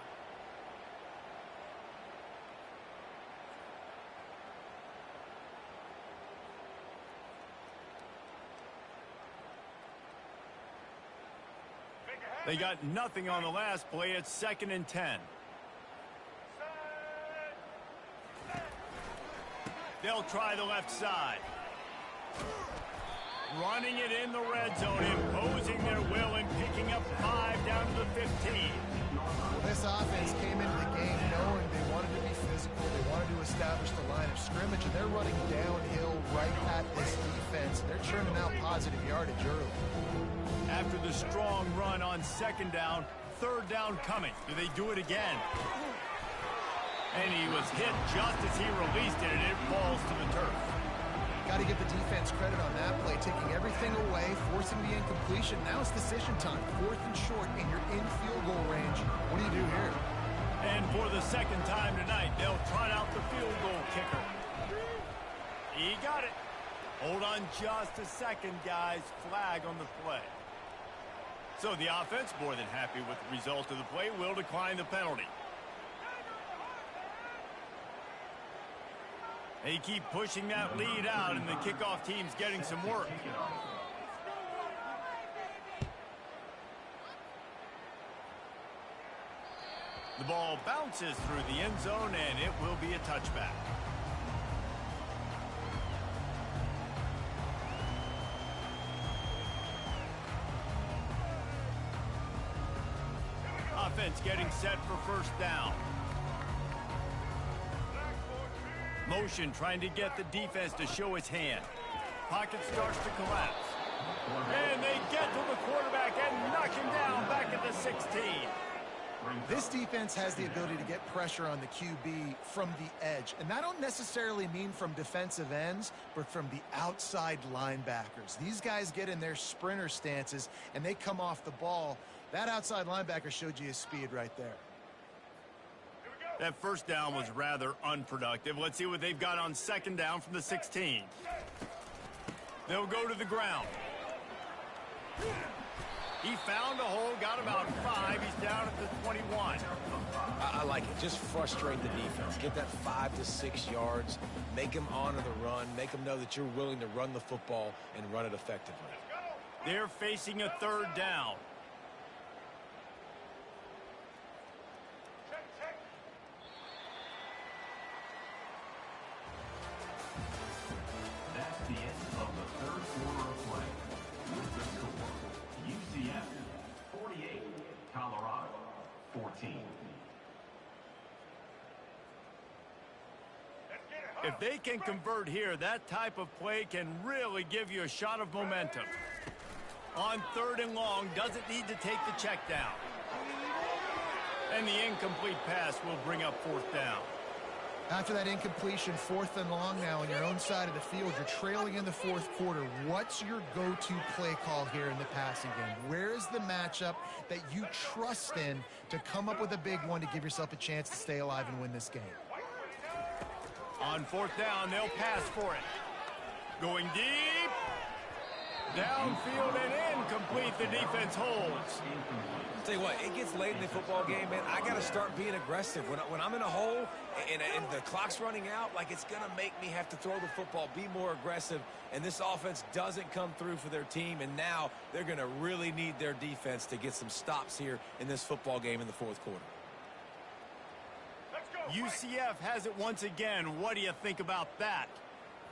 They got nothing on the last play. It's 2nd and 10. They'll try the left side. Running it in the red zone, imposing their will and picking up 5 down to the 15. Well, this offense came into the game knowing they wanted to be physical. They wanted to establish the line of scrimmage, and they're running downhill right at this defense. They're churning out positive yardage early. After the strong run on 2nd down, 3rd down coming. Do they do it again? And he was hit just as he released it, and it falls to the turf. Got to give the defense credit on that play, taking everything away, forcing the incompletion. Now it's decision time. 4th and short, and you're in field goal range. What do you do here? And for the 2nd time tonight, they'll trot out the field goal kicker. He got it. Hold on just a second, guys. Flag on the play. So the offense, more than happy with the result of the play, will decline the penalty. They keep pushing that lead out, and the kickoff team's getting some work. The ball bounces through the end zone, and it will be a touchback. Offense getting set for 1st down. Motion trying to get the defense to show its hand. Pocket starts to collapse. And they get to the quarterback and knock him down back at the 16. This defense has the ability to get pressure on the QB from the edge. And that don't necessarily mean from defensive ends, but from the outside linebackers. These guys get in their sprinter stances, and they come off the ball. That outside linebacker showed you his speed right there. That 1st down was rather unproductive. Let's see what they've got on 2nd down from the 16. They'll go to the ground. He found a hole, got about 5. He's down at the 21. I like it. Just frustrate the defense. Get that 5 to 6 yards. Make them honor the run. Make them know that you're willing to run the football and run it effectively. They're facing a 3rd down. That's the end of the 3rd quarter of play. With the score, UCF 48, Colorado 14. If they can convert here, that type of play can really give you a shot of momentum. On 3rd and long, doesn't need to take the check down. And the incomplete pass will bring up 4th down. After that incompletion, 4th and long now on your own side of the field. You're trailing in the 4th quarter. What's your go-to play call here in the passing game? Where is the matchup that you trust in to come up with a big one to give yourself a chance to stay alive and win this game? On 4th down, they'll pass for it. Going deep. Downfield and incomplete. The defense holds. Tell you what, it gets late in the football game, man. I got to start being aggressive. When I'm in a hole and the clock's running out, like, it's going to make me have to throw the football, be more aggressive, and this offense doesn't come through for their team, and now they're going to really need their defense to get some stops here in this football game in the 4th quarter. UCF has it once again. What do you think about that?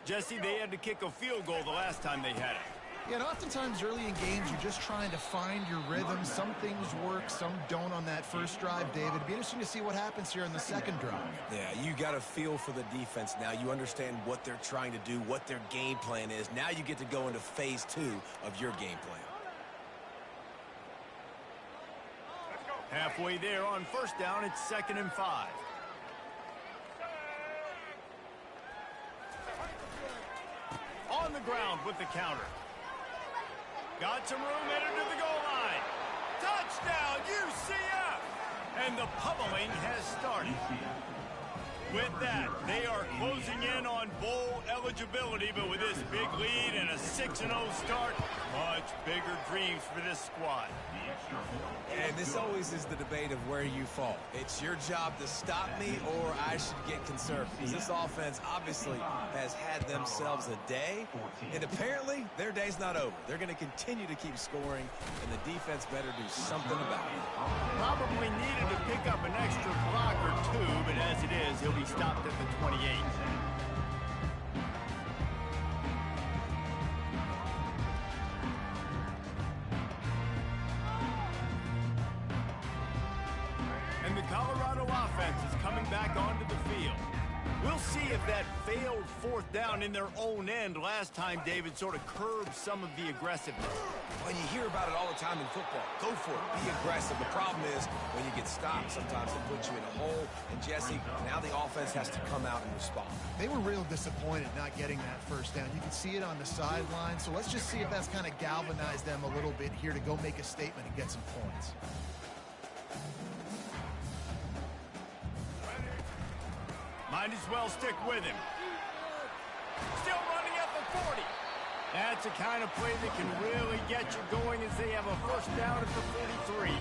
Jesse, they had to kick a field goal the last time they had it. Yeah, and oftentimes early in games, you're just trying to find your rhythm. Some things work, some don't on that first drive, David. It'd be interesting to see what happens here on the 2nd drive. Yeah, you got a feel for the defense now. You understand what they're trying to do, what their game plan is. Now you get to go into phase 2 of your game plan. Halfway there on 1st down, it's 2nd and 5. On the ground with the counter. Got some room, headed to the goal line. Touchdown, UCF! And the pummeling has started. With that, they are closing in on bowl eligibility. eligibility, but with this big lead and a 6-0 start, much bigger dreams for this squad. And this always is the debate of where you fall. It's your job to stop me or I should get concerned. Because this offense obviously has had themselves a day, and apparently their day's not over. They're going to continue to keep scoring, and the defense better do something about it. Probably needed to pick up an extra block or two, but as it is, he'll be stopped at the 28. And the Colorado offense is coming back onto the field. We'll see if that failed fourth down in their own end last time, David, sort of curbed some of the aggressiveness. Well, you hear about it all the time in football. Go for it. Be aggressive. The problem is when you get stopped, sometimes it puts you in a hole. And, Jesse, now the offense has to come out and respond. They were real disappointed not getting that first down. You can see it on the sideline. So let's just see if that's kind of galvanized them a little bit here to go make a statement and get some points. Might as well stick with him. Still running at the 40. That's the kind of play that can really get you going as they have a first down at the 43.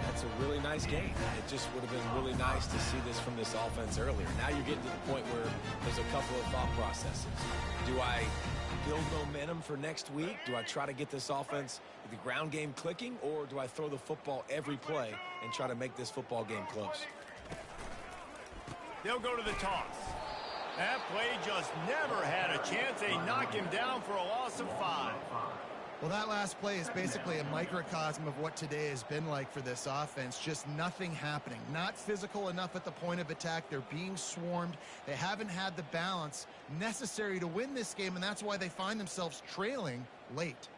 That's a really nice game. It just would have been really nice to see this from this offense earlier. Now you're getting to the point where there's a couple of thought processes. Do I build momentum for next week? Do I try to get this offense, the ground game clicking, or do I throw the football every play and try to make this football game close? They'll go to the toss. That play just never had a chance. They knock him down for a loss of 5. Well, that last play is basically a microcosm of what today has been like for this offense. Just nothing happening. Not physical enough at the point of attack. They're being swarmed. They haven't had the balance necessary to win this game, and that's why they find themselves trailing late.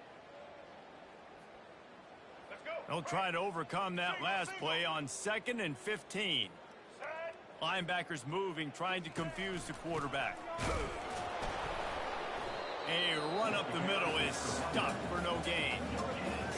They'll try to overcome that last play on 2nd and 15. Linebackers moving, trying to confuse the quarterback. A run up the middle is stuck for no gain.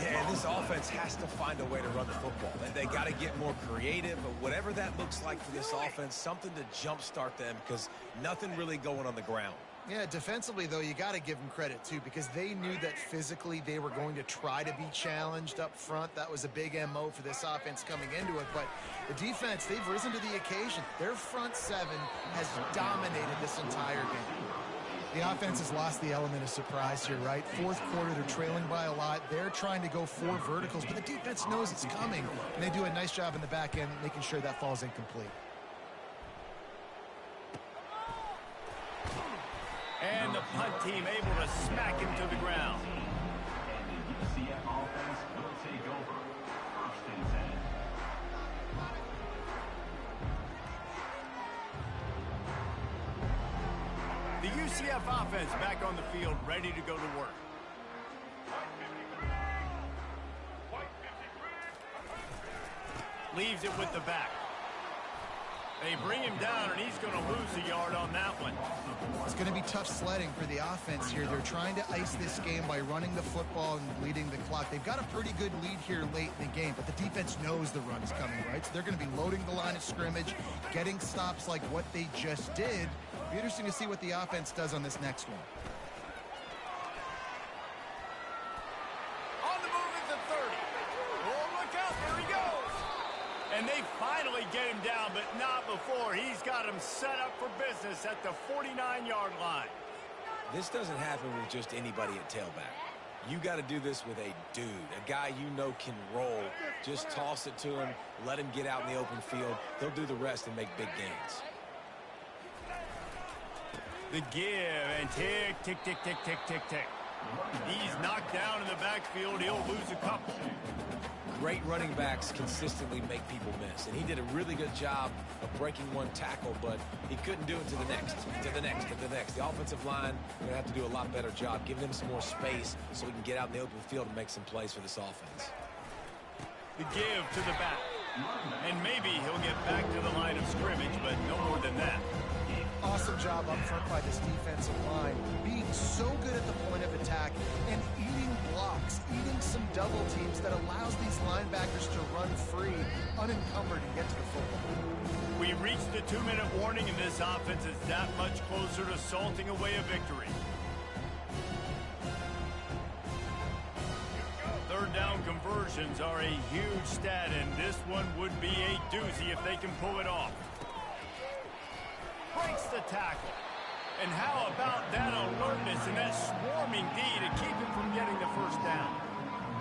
Yeah, this offense has to find a way to run the football. They got to get more creative, but whatever that looks like for this offense, something to jumpstart them because nothing really going on the ground. Yeah, defensively, though, you got to give them credit, too, because they knew that physically they were going to try to be challenged up front. That was a big MO for this offense coming into it. But the defense, they've risen to the occasion. Their front seven has dominated this entire game. The offense has lost the element of surprise here, right? Fourth quarter, they're trailing by a lot. They're trying to go 4 verticals, but the defense knows it's coming. And they do a nice job in the back end making sure that falls incomplete. And the punt team able to smack him to the ground. And the UCF offense will take over. 1st and 10. The UCF offense back on the field, ready to go to work. Leaves it with the back. They bring him down, and he's going to lose a yard on that one. It's going to be tough sledding for the offense here. They're trying to ice this game by running the football and bleeding the clock. They've got a pretty good lead here late in the game, but the defense knows the run is coming, right? So they're going to be loading the line of scrimmage, getting stops like what they just did. It'll be interesting to see what the offense does on this next one. On the move at the 30. Oh, look out, there he goes. And they finally get him down, but not before. He's got him set up for business at the 49-yard line. This doesn't happen with just anybody at tailback. You got to do this with a dude, a guy you know can roll. Just toss it to him, let him get out in the open field. He'll do the rest and make big gains. The give, and tick, tick, tick, tick, tick, tick, tick. He's knocked down in the backfield. He'll lose a couple. Great running backs consistently make people miss, and he did a really good job of breaking one tackle, but he couldn't do it to the next, to the next, to the next. The offensive line going to have to do a lot better job, giving him some more space so he can get out in the open field and make some plays for this offense. The give to the back. And maybe he'll get back to the line of scrimmage, but no more than that. Awesome job up front by this defensive line, being so good at the point of attack and eating blocks box, eating some double teams that allows these linebackers to run free, unencumbered, and get to the football. We reached the 2-minute warning, and this offense is that much closer to salting away a victory. Third down conversions are a huge stat, and this one would be a doozy if they can pull it off. Breaks the tackle. And how about that alertness and that swarming D to keep him from getting the first down?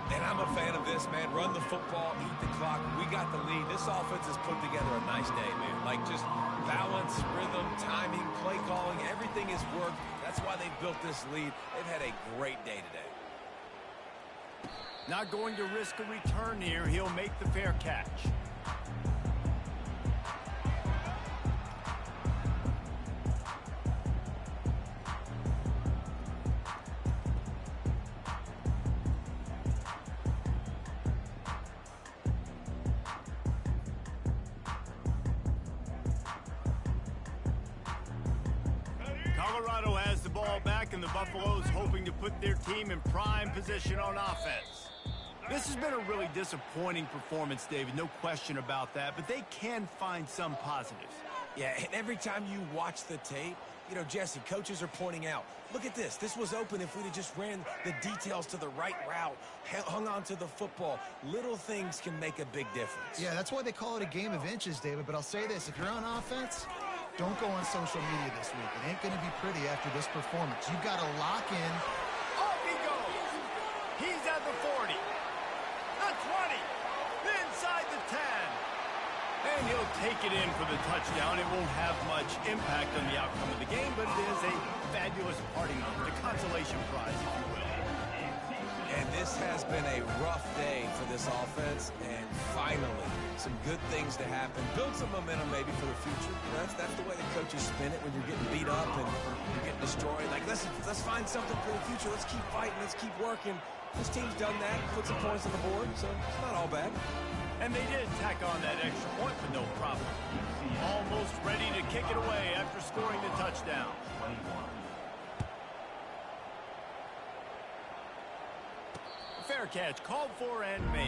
And I'm a fan of this, man. Run the football, eat the clock. We got the lead. This offense has put together a nice day, man. Like just balance, rhythm, timing, play calling, everything has worked. That's why they built this lead. They've had a great day today. Not going to risk a return here. He'll make the fair catch. Colorado has the ball back, and the Buffaloes hoping to put their team in prime position on offense. This has been a really disappointing performance, David, no question about that, but they can find some positives. Yeah, and every time you watch the tape, you know, Jesse, coaches are pointing out, look at this. This was open if we'd have just ran the details to the right route, hung on to the football. Little things can make a big difference. Yeah, that's why they call it a game of inches, David, but I'll say this. If you're on offense, don't go on social media this week. It ain't going to be pretty after this performance. You've got to lock in. Off he goes. He's at the 40. The 20. Inside the 10. And he'll take it in for the touchdown. It won't have much impact on the outcome of the game, but it is a fabulous party moment, a consolation prize, if you will. And this has been a rough day for this offense, and finally, some good things to happen. Build some momentum maybe for the future. That's the way the coaches spin it when you're getting beat up and you're getting destroyed. Like, let's find something for the future. Let's keep fighting. Let's keep working. This team's done that, put some points on the board, so it's not all bad. And they did tack on that extra point with no problem. Almost ready to kick it away after scoring the touchdown. Fair catch called for and made.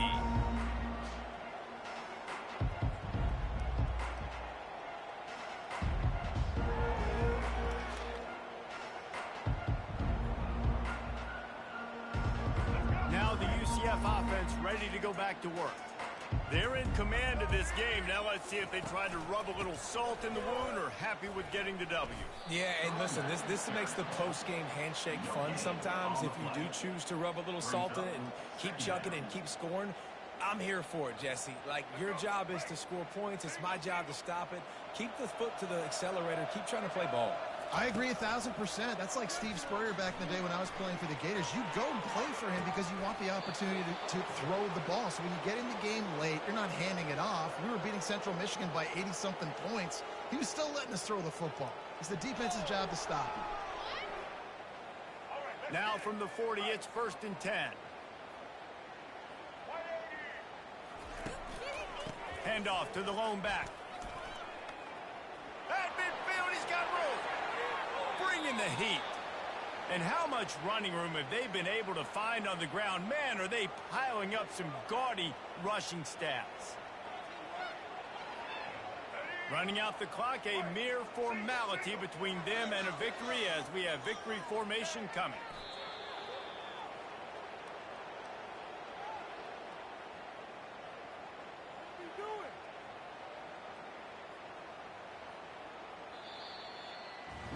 Now the UCF offense ready to go back to work. They're in command of this game. Now let's see if they try to rub a little salt in the wound or happy with getting the W. Yeah, and listen, this makes the post-game handshake fun sometimes. If you do choose to rub a little salt in it and keep chucking and keep scoring, I'm here for it, Jesse. Like, your job is to score points. It's my job to stop it. Keep the foot to the accelerator. Keep trying to play ball. I agree 1,000%. That's like Steve Spurrier back in the day when I was playing for the Gators. You go and play for him because you want the opportunity to throw the ball. So when you get in the game late, you're not handing it off. We were beating Central Michigan by 80-something points. He was still letting us throw the football. It's the defense's job to stop him. Now from the 40, it's 1st and 10. Handoff to the lone back. At midfield, he's got room. Bringing the heat. And how much running room have they been able to find on the ground? Man, are they piling up some gaudy rushing stats. Running out the clock, a mere formality between them and a victory as we have victory formation coming.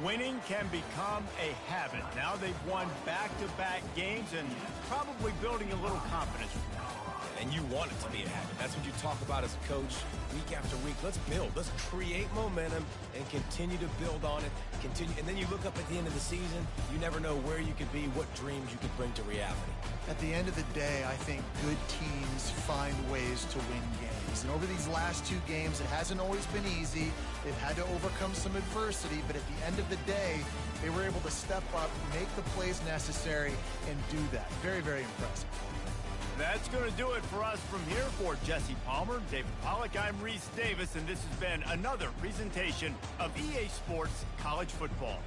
Winning can become a habit. Now they've won back-to-back games and probably building a little confidence. And you want it to be a habit. That's what you talk about as a coach week after week. Let's build. Let's create momentum and continue to build on it. And then you look up at the end of the season, you never know where you could be, what dreams you could bring to reality. At the end of the day, I think good teams find ways to win games. And over these last 2 games, it hasn't always been easy. They've had to overcome some adversity, but at the end of the day, they were able to step up, make the plays necessary, and do that. Very, very impressive. That's going to do it for us from here. For Jesse Palmer, David Pollack, I'm Reese Davis, and this has been another presentation of EA Sports College Football.